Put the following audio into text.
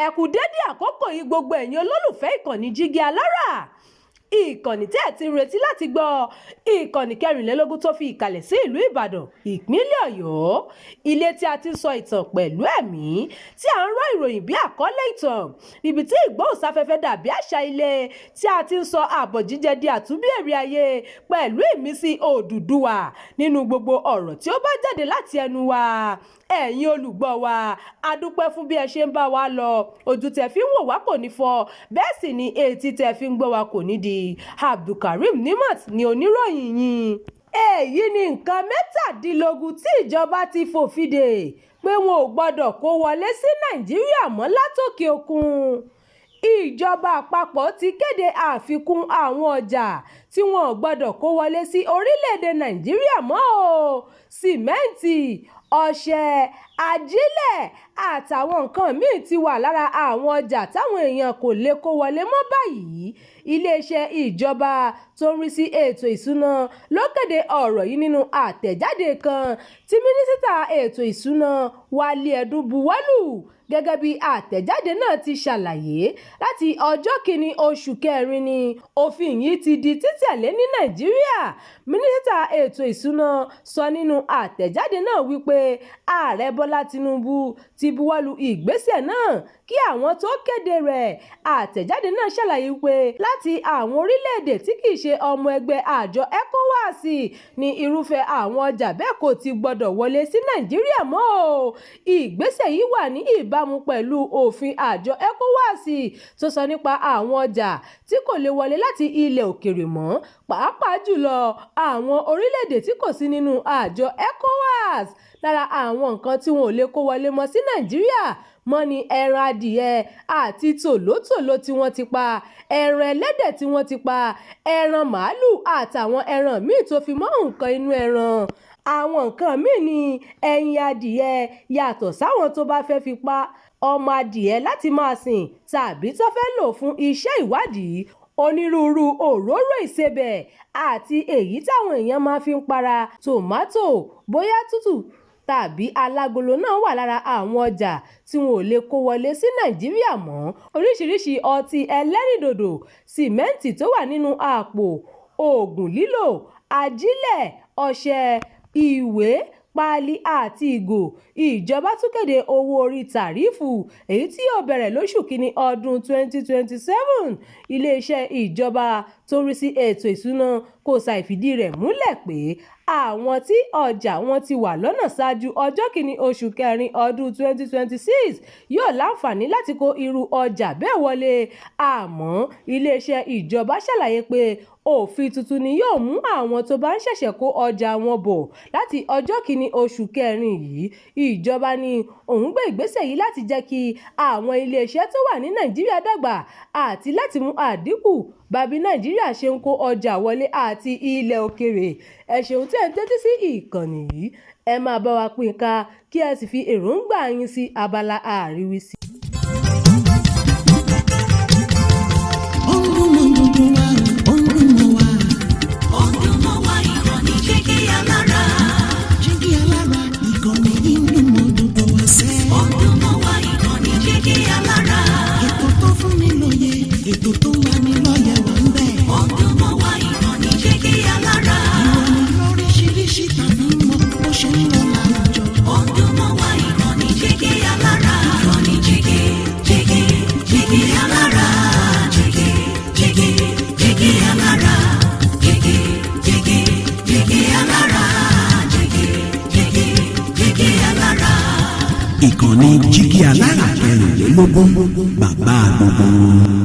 ẹ kú dédé àkókò yìí gbogbo ẹ̀yin olólùfẹ́ ìkànnì Jígí Alára, ìkànnì tẹ́ ẹ̀ ti ń retí láti gbọ́, ìkànnì 24 tó fi ìkàlẹ̀ sí ìlú Ìbàdàn, ìpínlẹ̀ Ọ̀yọ́, ilé tí a ti ń sọ ìtàn pẹ̀lú ẹ̀mí, tí a ń rọ́ ìròyìn bí àkọ́lé ìtàn, níbi tí ìgbóhùnsáfẹ́fẹ́ dàbí àṣà ilé, tí a ti ń sọ àbọ̀ jíjẹ di àtúnbíèrè ayé pẹ̀lú ìmísí Odùduwà nínú gbogbo ọ̀rọ̀ tí ó bá jáde láti ẹnu wa. Ẹ̀yin olùgbọ́ wa, a dúpẹ́ fún bí ẹ ṣe ń bá wa lọ, ojú tẹ́ fi ń wò wá kò ní fọ́, bẹ́ẹ̀ sì ni etí tẹ́ fi ń gbọ́ wa kò ní di. Abdulkareem Nimat ni oníròyìn yín. Èyí ni nǹkan 17 tí ìjọba ti fòfin dè pé wọn ò gbọdọ̀ kó wọlé sí Nàìjíríà mọ́ látòkè òkun. Ìjọba àpapọ̀ ti kéde àfikún àwọn ọjà tí wọn ò gbọdọ̀ kó wọlé sí orílẹ̀-èdè Nàìjíríà mọ́ o. Sìmẹ́ǹtì, ọṣẹ, ajílẹ̀ àtàwọn nǹkan míì ti wà lára àwọn ọjà táwọn èèyàn kò lè kó wọlé mọ́ báyìí. Iléeṣẹ́ ìjọba tó ń rí sí ètò ìṣúná ló kéde ọ̀rọ̀ yìí nínú àtẹ̀jáde kan tí mínísítà ètò ìṣúná Wálé buwọ́lù. Gẹ́gẹ́ bí àtẹ̀jáde náà ti ṣàlàyé, láti ọjọ́ 1 oṣù kẹrin ni òfin yìí ti di títẹ̀lé ní Nàìjíríà. Mínísítà ètò ìṣúná sọ nínú àtẹ̀jáde náà wípé Ààrẹ Bọ́lá Tinubu ti buwọ́lù ìgbésẹ̀ náà kí àwọn tó kéde rẹ̀. Àtẹ̀jáde náà ṣàlàyé pé láti àwọn orílẹ̀-èdè tí kìí ṣe ọmọ ẹgbẹ́ àjọ ECOWAS ní irúfẹ́ àwọn ọjà bẹ́ẹ̀ kò ti gbọdọ̀ wọlé sí Nàìjíríà mọ́ o. Ìgbésẹ̀ yìí wà ní ìbámu pẹ̀lú òfin àjọ ECOWAS tó sọ nípa àwọn ọjà tí kò lè wọlé láti ilẹ̀ òkèèrè mọ́, pàápàá jùlọ àwọn orílẹ̀-èdè tí kò sí nínú àjọ ECOWAS. Lára àwọn nǹkan tí wọn ò lè kó wọlé mọ́ sí Nàìjíríà mọ́ ni ẹran adìẹ àti tòlótòló tí wọ́n ti pa, ẹran ẹlẹ́dẹ̀ tí wọ́n ti pa, ẹran màálù àtàwọn ẹran míì tó fi mọ́ nǹkan inú ẹran. Àwọn nǹkan míì ni ẹyin adìẹ yàtọ̀ sáwọn tó bá fẹ́ fi pa ọmọ adìẹ láti máa sìn tàbí tó fẹ́ lò fún iṣẹ́ ìwádìí, onírúurú òróró ìsebẹ̀ àti èyí táwọn èèyàn máa fi ń para, tòmátò bóyá tútù tàbí alágolo náà wà lára àwọn ọjà tí wọn ò lè kó wọlé sí Nàìjíríà mọ́. Oríṣiríṣi ọtí ẹlẹ́rìndòdò, sìmẹ́ǹtì tó wà nínú àpò, oògùn lílò, ajílẹ̀, ọṣẹ, ìwé, páálí àti ìgò. Ìjọba tún kéde owó orí tàrífù èyí tí yóò bẹ̀rẹ̀ lóṣù kínní ọdún 2027. Iléeṣẹ́ ìjọba tó ń rí sí ètò ìṣúná kò ṣàìfìdí rẹ̀ múlẹ̀ pé àwọn tí ọjà wọn ti wà lọ́nà ṣáájú ọjọ́ 1 oṣù kẹrin ọdún 2026 yóò láǹfààní láti kó irú ọjà bẹ́ẹ̀ wọlé. Àmọ́ iléeṣẹ́ ìjọba ṣàlàyé pé òfin tuntun ni yóò mú àwọn tó bá ń ṣẹ̀ṣẹ̀ kó ọjà wọn bọ̀ láti ọjọ́ 1 oṣù kẹrin yìí. Ìjọba ní òun gbé ìgbésẹ̀ yìí láti jẹ́ kí àwọn iléeṣẹ́ tó wà ní Nàìjíríà dàgbà àti láti mú àdínkù bá bí Nàìjíríà ṣe ń kó ọjà wọlé àti ilẹ̀ òkèrè. Ẹ ṣeun tí ẹ ń tẹ́tí sí ìkànnì yìí, ẹ máa bá wa pín ká kí ẹ sì fi èròǹgbà yín sí abala àríwísí. Ìkànnì Jígí Alára 24, bàbá gbogbo.